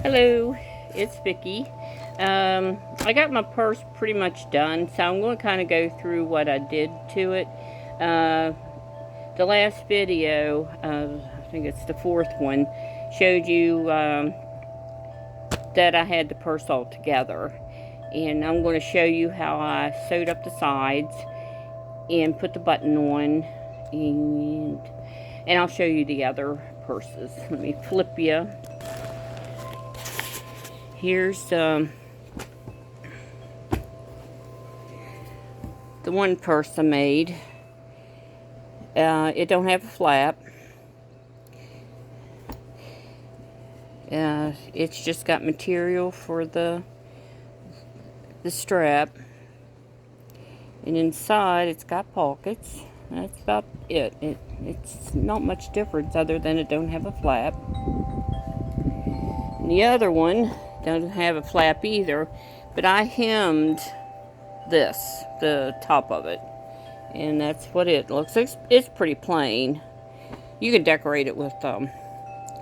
Hello, it's Vicki. I got my purse pretty much done, so I'm going to kind of go through what I did to it. The last video, I think it's the fourth one, showed you that I had the purse all together. And I'm going to show you how I sewed up the sides and put the button on, and I'll show you the other purses. Let me flip you. Here's the one purse I made. It don't have a flap. It's just got material for the strap, and inside it's got pockets. That's about it. It's not much difference other than it don't have a flap. And the other one doesn't have a flap either, but I hemmed the top of it, and that's what it looks like. It's pretty plain. You can decorate it with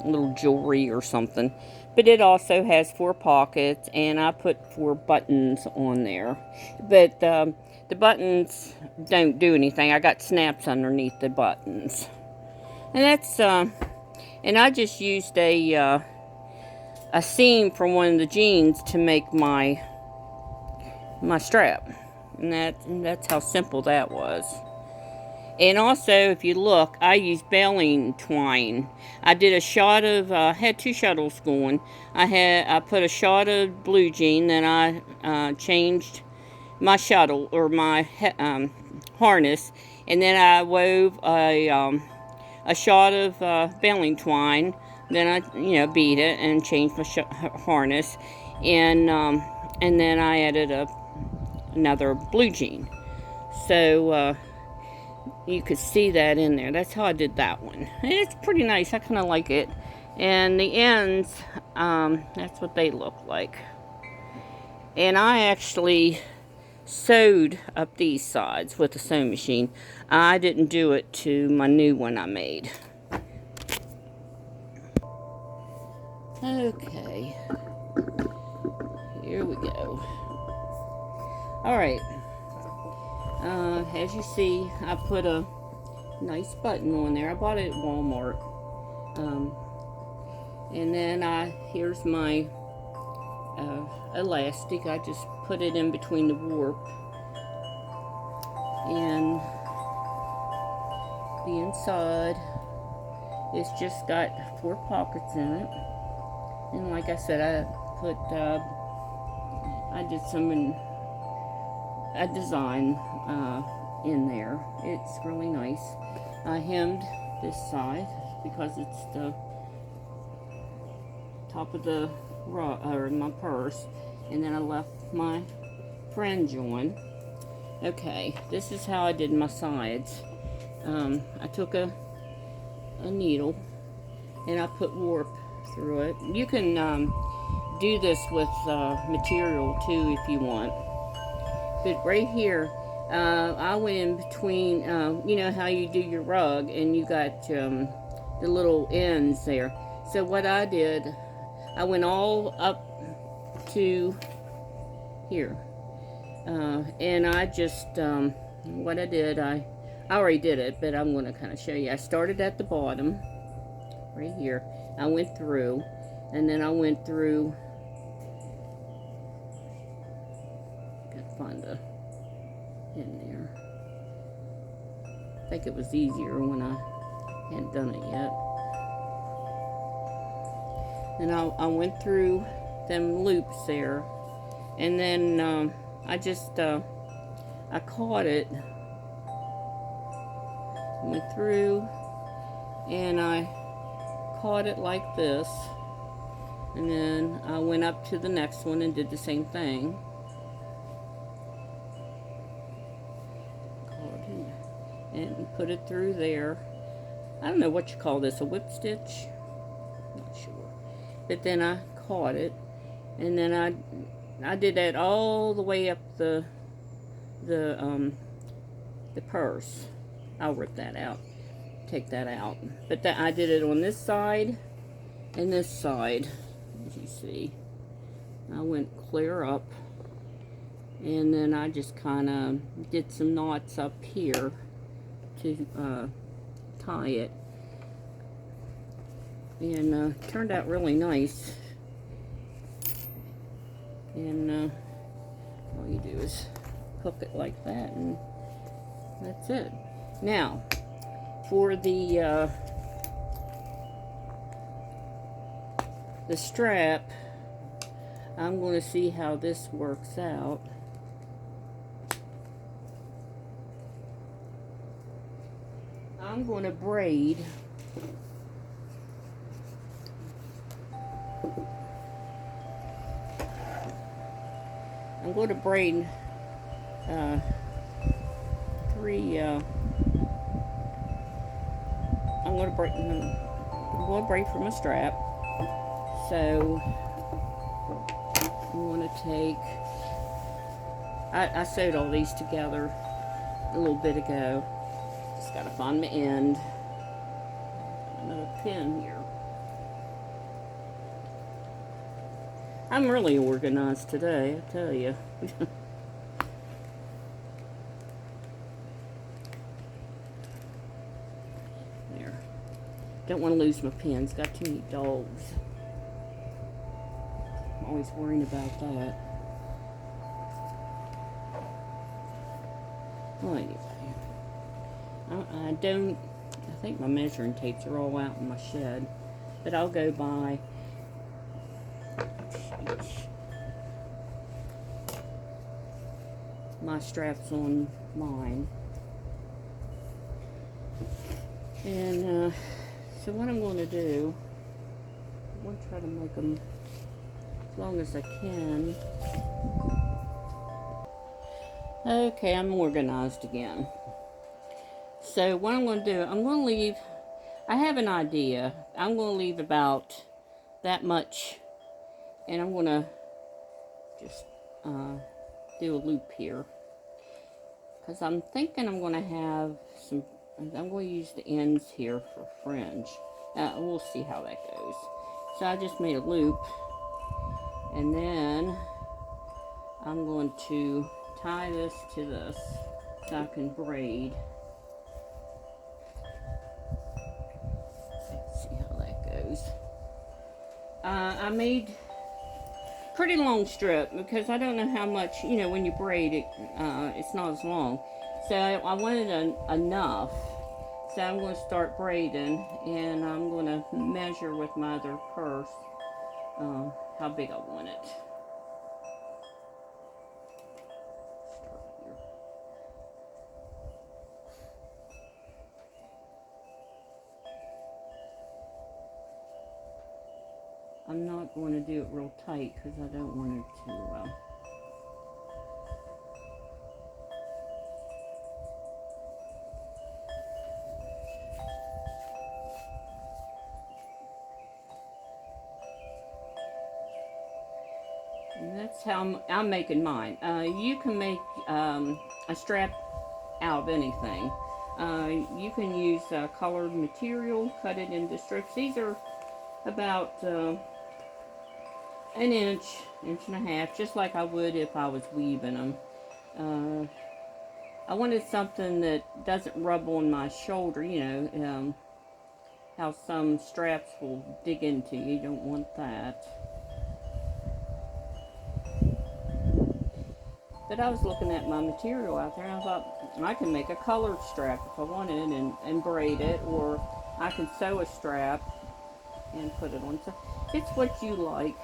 little jewelry or something, but it also has 4 pockets, and I put 4 buttons on there, but the buttons don't do anything. I got snaps underneath the buttons, and that's and I just used a seam from one of the jeans to make my strap, and that's how simple that was. And also, if you look, I used baling twine. I did a shot of had 2 shuttles going. I put a shot of blue jean, then I changed my shuttle or my harness, and then I wove a shot of baling twine. Then I, beat it and changed my harness, and then I added another blue jean. So you could see that in there. That's how I did that one. And it's pretty nice. I kind of like it. And the ends, that's what they look like. And I actually sewed up these sides with a sewing machine. I didn't do it to my new one I made. Okay, here we go. Alright, as you see, I put a nice button on there. I bought it at Walmart. And then here's my elastic. I just put it in between the warp and the inside. It's just got 4 pockets in it. And like I said, I did a design in there. It's really nice. I hemmed this side because it's the top of the my purse, and then I left my fringe on. Okay, this is how I did my sides. I took a needle and I put warp through it. You can do this with material too if you want, but right here I went in between, you know how you do your rug and you got the little ends there. So what I did, I went all up to here, and I just what I did, I already did it, but I'm going to kind of show you. I started at the bottom right here. I went through, and then I went through, gotta find the in there. I think it was easier when I hadn't done it yet. And I went through them loops there, and then I just I caught it, went through, and I caught it like this, and then I went up to the next one and did the same thing. Caught it and put it through there. I don't know what you call this, a whip stitch? Not sure. But then I caught it, and then I did that all the way up the purse. I'll rip that out, take that out. But I did it on this side and this side. as you see. I went clear up, and then I just kind of did some knots up here to tie it, and turned out really nice. And all you do is hook it like that, and that's it. Now, for the strap, I'm going to see how this works out. I'm going to braid I'm going to braid from a strap. So I'm going to take, I sewed all these together a little bit ago. Just got to find my end. Another pin here. I'm really organized today, I tell you. There. Don't want to lose my pins. Got too many dogs. I'm always worrying about that. Well, anyway. I think my measuring tapes are all out in my shed. But I'll go by my straps on mine. And so what I'm going to do, I'm going to try to make them as long as I can. Okay, I'm organized again. So what I'm going to do, I'm going to leave, I have an idea. I'm going to leave about that much, and I'm going to just do a loop here, because I'm thinking I'm going to have some, I'm going to use the ends here for fringe. We'll see how that goes. So I just made a loop, and then I'm going to tie this to this so I can braid. Let's see how that goes. I made pretty long strip because I don't know how much, you know, when you braid it, it's not as long. So I wanted enough. So I'm going to start braiding, and I'm going to measure with my other purse how big I want it. I'm not going to do it real tight because I don't want it to and that's how I'm making mine. You can make a strap out of anything. You can use colored material, cut it into strips. These are about an inch, inch and a half, just like I would if I was weaving them. I wanted something that doesn't rub on my shoulder, you know, how some straps will dig into you. You don't want that. But I was looking at my material out there, and I thought I can make a colored strap if I wanted, and braid it, or I can sew a strap and put it on. So it's what you like.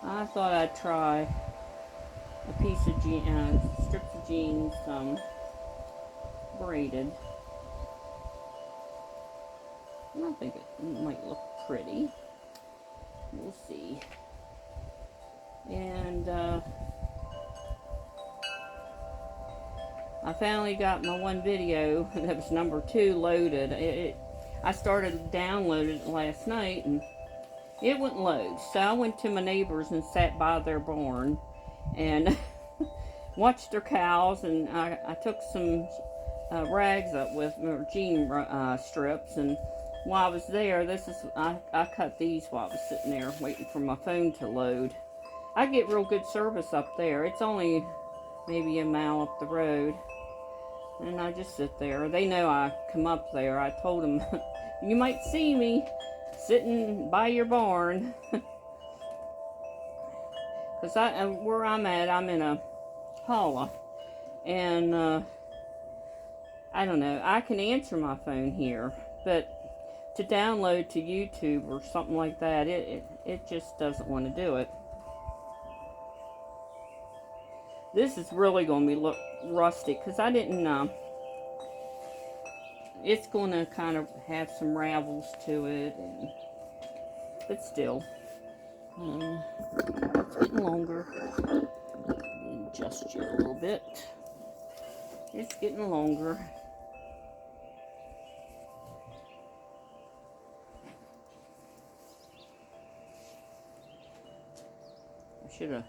I thought I'd try a piece of strips of jeans braided. And I think it might look pretty. We'll see. And I finally got my one video that was number 2 loaded. I started downloading it last night, and it wouldn't load. So I went to my neighbors and sat by their barn and watched their cows, and I took some rags up with, or jean strips, and while I was there, I cut these while I was sitting there waiting for my phone to load. I get real good service up there. It's only maybe a mile up the road. And I just sit there. They know I come up there. I told them, you might see me sitting by your barn. Because where I'm at, I'm in a holler. And I don't know. I can answer my phone here. But to download to YouTube or something like that, it just doesn't want to do it. This is really going to be look rustic because I didn't. It's going to kind of have some ravels to it, but still, it's getting longer. Adjust you a little bit. It's getting longer. I should have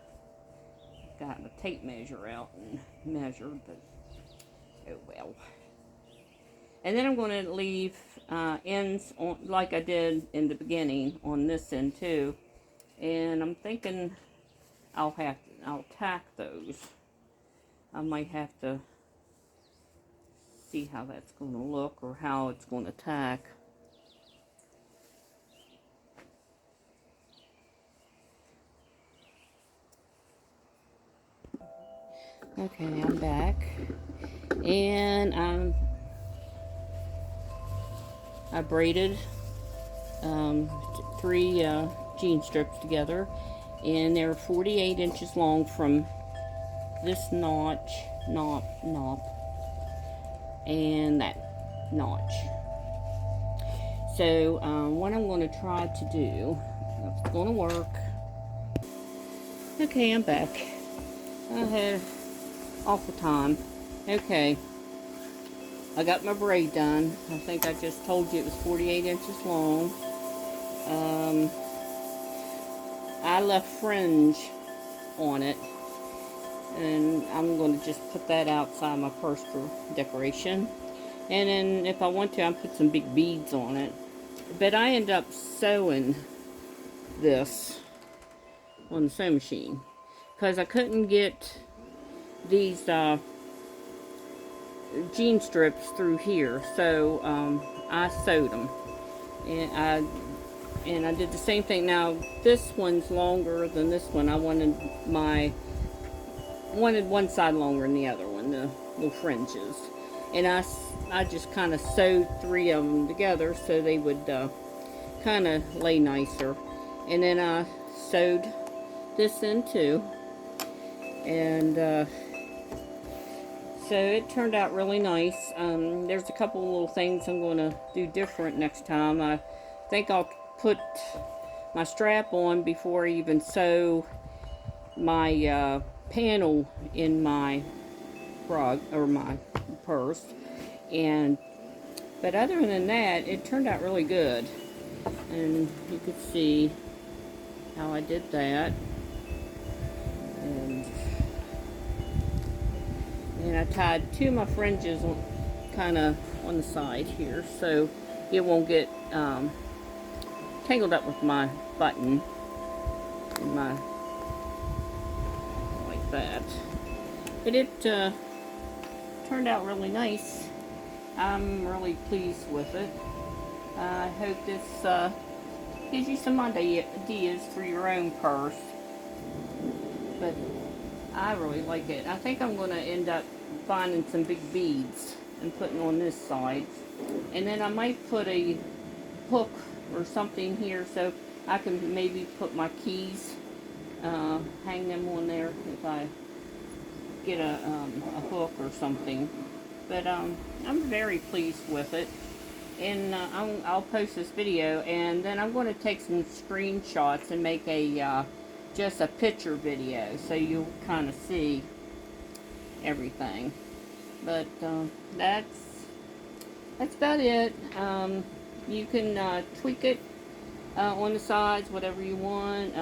got a tape measure out and measured, but oh well. And then I'm going to leave ends on, like I did in the beginning, on this end too. And I'm thinking I'll tack those. I might have to see how that's going to look or how it's going to tack. Okay, I'm back, and I braided 3 jean strips together, and they're 48 inches long from this notch, knot, and that notch. So what I'm going to try to do, if it's going to work. Okay, I'm back. I had awful time. Okay, I got my braid done. I think I just told you it was 48 inches long. I left fringe on it, and I'm going to just put that outside my purse for decoration. And then if I want to, I'll put some big beads on it. But I end up sewing this on the sewing machine because I couldn't get these jean strips through here, so I sewed them, and I did the same thing. Now this one's longer than this one. I wanted one side longer than the other one, the little fringes, and I just kind of sewed 3 of them together so they would kind of lay nicer, and then I sewed this in too, and so it turned out really nice. There's a couple little things I'm going to do different next time. I think I'll put my strap on before I even sew my panel in my rug or my purse. But other than that, it turned out really good. And you could see how I did that. And I tied 2 of my fringes kind of on the side here, so it won't get tangled up with my button and my like that. But it turned out really nice. I'm really pleased with it. I hope this gives you some ideas for your own purse. But I really like it. I think I'm going to end up finding some big beads and putting on this side. And then I might put a hook or something here so I can maybe put my keys, hang them on there if I get a hook or something. But I'm very pleased with it. And I'll post this video, and then I'm going to take some screenshots and make a just a picture video so you'll kind of see everything. But that's about it. You can tweak it on the sides, whatever you want.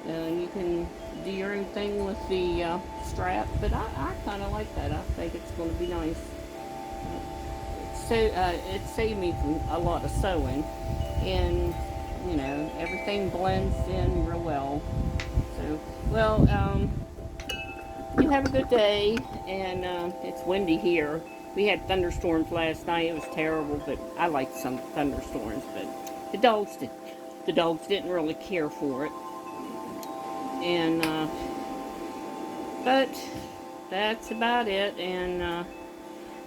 You can do your own thing with the strap, but I kind of like that. I think it's going to be nice. Let's it saved me from a lot of sewing, and everything blends in real well. So, well, you have a good day, and it's windy here. We had thunderstorms last night. It was terrible, but I liked some thunderstorms. But the dogs did. The dogs didn't really care for it, and but that's about it. And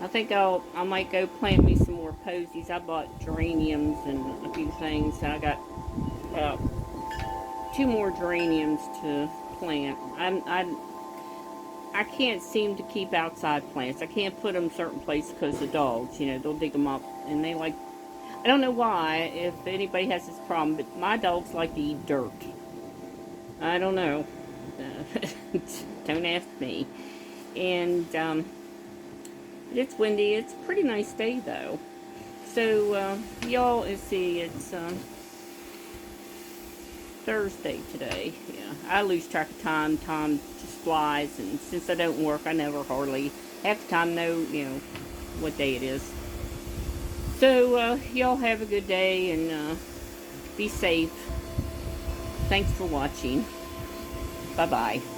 I think I might go plant me some more posies. I bought geraniums and a few things. I got uh, two more geraniums to plant. I can't seem to keep outside plants. I can't put them certain places because the dogs, they'll dig them up, and they like. I don't know why. If anybody has this problem, but my dogs like to eat dirt. I don't know. Don't ask me. And it's windy. It's a pretty nice day though. So y'all, let's see. It's Thursday today. Yeah, I lose track of time. Time just flies, and since I don't work, I never hardly half the time know what day it is. So y'all have a good day, and be safe. Thanks for watching. Bye bye.